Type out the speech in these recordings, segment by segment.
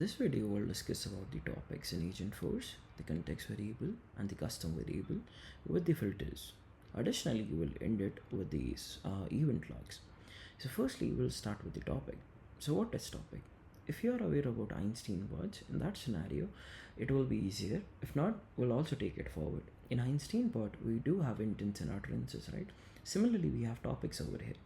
This video will discuss about the topics in Agentforce, the context variable and the custom variable with the filters. Additionally, you will end it with these event logs. So firstly, we'll start with the topic. So what is topic? If you are aware about Einstein words, in that scenario, it will be easier. If not, we'll also take it forward. In Einstein word, we do have intents and utterances, right? Similarly, we have topics over here.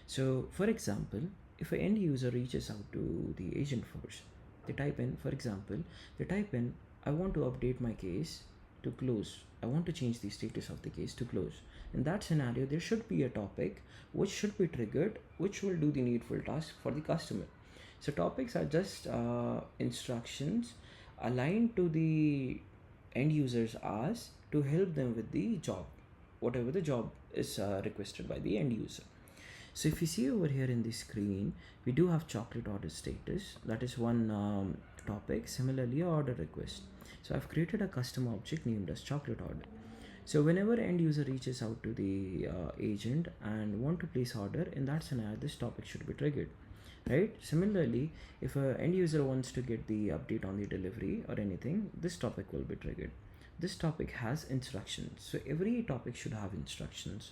So for example, if an end user reaches out to the Agentforce, they type in, for example, they type in, I want to update my case to close. I want to change the status of the case to close. In that scenario, there should be a topic which should be triggered, which will do the needful task for the customer. So topics are just instructions aligned to the end user's ask to help them with the job, whatever the job is requested by the end user. So if you see over here in the screen, we do have chocolate order status. That is one topic. Similarly, order request. So I've created a custom object named as chocolate order. So whenever end user reaches out to the agent and want to place order, in that scenario, this topic should be triggered, right? Similarly, if a end user wants to get the update on the delivery or anything, this topic will be triggered. This topic has instructions. So every topic should have instructions.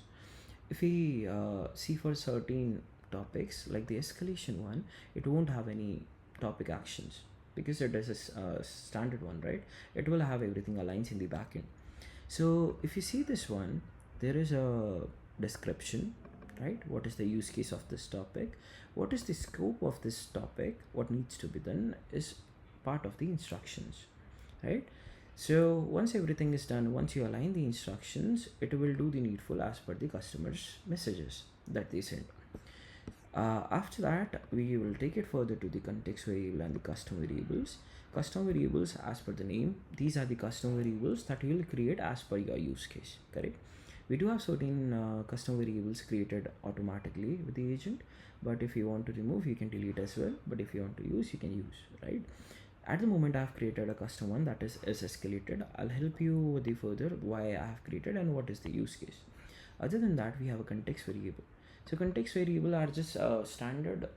If we see for certain topics like the escalation one, it won't have any topic actions because it is a standard one, right? It will have everything aligns in the backend. So if you see this one, there is a description, right? What is the use case of this topic? What is the scope of this topic? What needs to be done is part of the instructions, right? So once everything is done, once you align the instructions, it will do the needful as per the customer's messages that they send. After that, we will take it further to the context variable and the custom variables. Custom variables, as per the name, these are the custom variables that you will create as per your use case, correct? We do have certain custom variables created automatically with the agent, but if you want to remove, you can delete as well. But if you want to use, you can use, right? At the moment, I have created a custom one that is escalated. I'll help you with the further why I have created and what is the use case. Other than that, we have a context variable. So context variable are just standard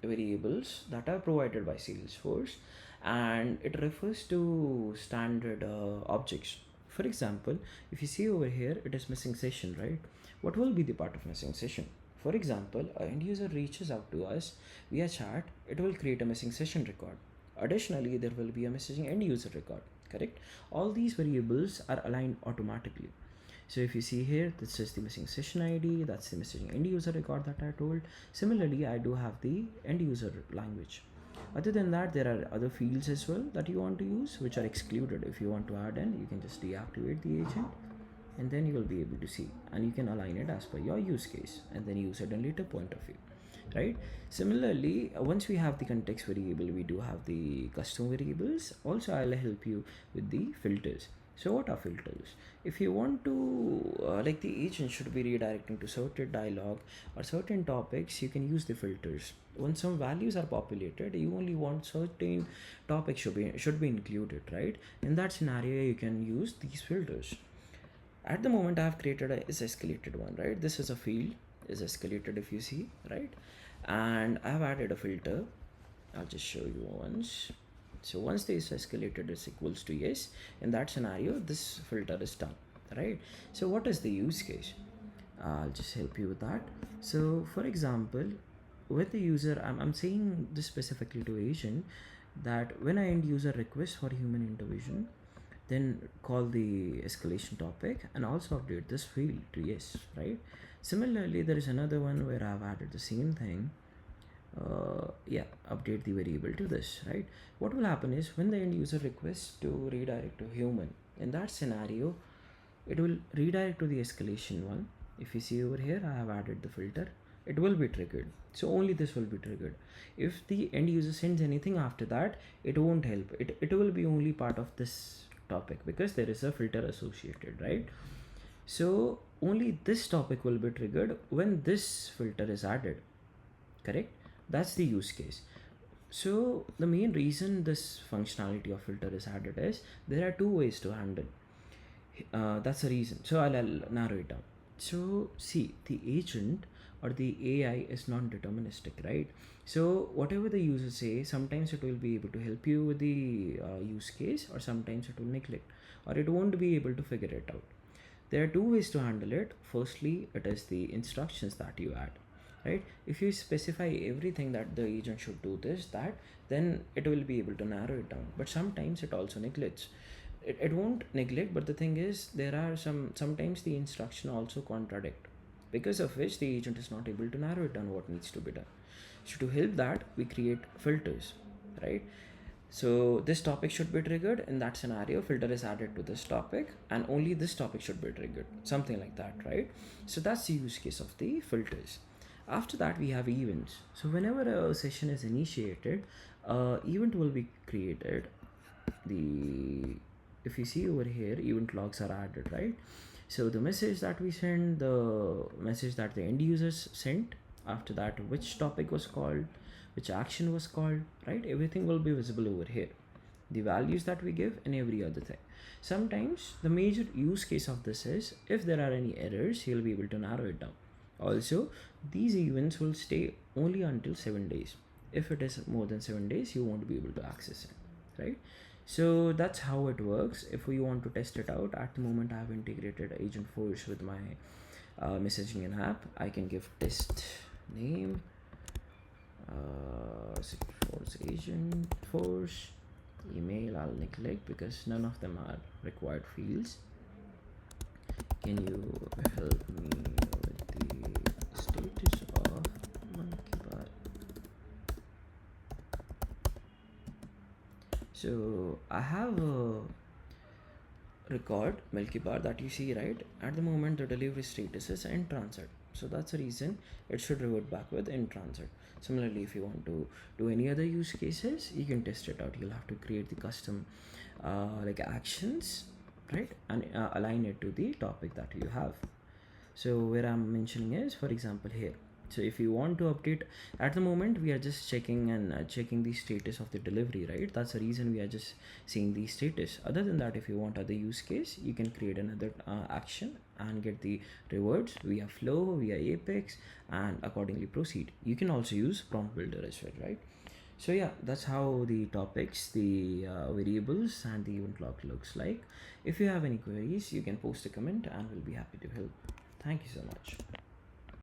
variables that are provided by Salesforce, and it refers to standard objects. For example, if you see over here, it is missing session, right? What will be the part of missing session? For example, an end user reaches out to us via chat, it will create a missing session record. Additionally, there will be a messaging end user record, correct? All these variables are aligned automatically. So if you see here, this is the missing session ID, that's the messaging end user record that I told. Similarly, I do have the end user language. Other than that, there are other fields as well that you want to use, which are excluded. If you want to add in, you can just deactivate the agent, and then you will be able to see, and you can align it as per your use case and then use it in later point of view, right? Similarly, once we have the context variable, we do have the custom variables. Also, I'll help you with the filters. So what are filters? If you want to like the agent should be redirecting to certain dialogue or certain topics, you can use the filters. When some values are populated, you only want certain topics should be included, right? In that scenario, you can use these filters. At the moment, I have created a is escalated one, right? This is a field is escalated, if you see, right? And I have added a filter. I'll just show you once. So once this escalated is equals to yes, in that scenario, this filter is done, right? So what is the use case? I'll just help you with that. So for example, with the user, I'm saying this specifically to agent that when an end user requests for human intervention, then call the escalation topic and also update this field to yes, right? Similarly, there is another one where I've added the same thing. Yeah, update the variable to this, right? What will happen is when the end user requests to redirect to human, in that scenario, it will redirect to the escalation one. If you see over here, I have added the filter, it will be triggered. So only this will be triggered. If the end user sends anything after that, it won't help. It will be only part of this topic because there is a filter associated, right? So only this topic will be triggered when this filter is added, correct? That's the use case. So the main reason this functionality of filter is added is there are two ways to handle. That's the reason. So I'll narrow it down. So see, the agent or the AI is not deterministic, right? So whatever the user say, sometimes it will be able to help you with the use case, or sometimes it will neglect, or it won't be able to figure it out. There are two ways to handle it. Firstly, it is the instructions that you add, right? If you specify everything that the agent should do this, that, then it will be able to narrow it down. But sometimes it also neglects. It won't neglect, but the thing is, there are sometimes the instruction also contradict, because of which the agent is not able to narrow it down what needs to be done. So to help that, we create filters, right? So this topic should be triggered. In that scenario, filter is added to this topic, and only this topic should be triggered. Something like that, right? So that's the use case of the filters. After that, we have events. So whenever a session is initiated, event will be created. The If you see over here, event logs are added, right? So the message that we send, the message that the end users sent, after that which topic was called, which action was called, right? Everything will be visible over here, the values that we give and every other thing. Sometimes the major use case of this is, if there are any errors, you'll be able to narrow it down. Also, these events will stay only until 7 days. If it is more than 7 days, you won't be able to access it, right? So that's how it works. If we want to test it out, at the moment I have integrated Agentforce with my messaging and app. I can give test name, Salesforce Agentforce, email I'll neglect because none of them are required fields. Can you help me with the status of monkey bar? So I have a record Milky Bar that you see, right? At the moment the delivery status is in transit, so that's the reason it should revert back with in transit. Similarly, if you want to do any other use cases, you can test it out. You'll have to create the custom like actions, right? And align it to the topic that you have. So where I'm mentioning is, for example, here. So if you want to update, at the moment we are just checking and checking the status of the delivery, right? That's the reason we are just seeing the status. Other than that, if you want other use case, you can create another action and get the rewards via flow, via apex, and accordingly proceed. You can also use prompt builder as well, right? So yeah, that's how the topics, the variables, and the event log looks like. If you have any queries, you can post a comment and we'll be happy to help. Thank you so much.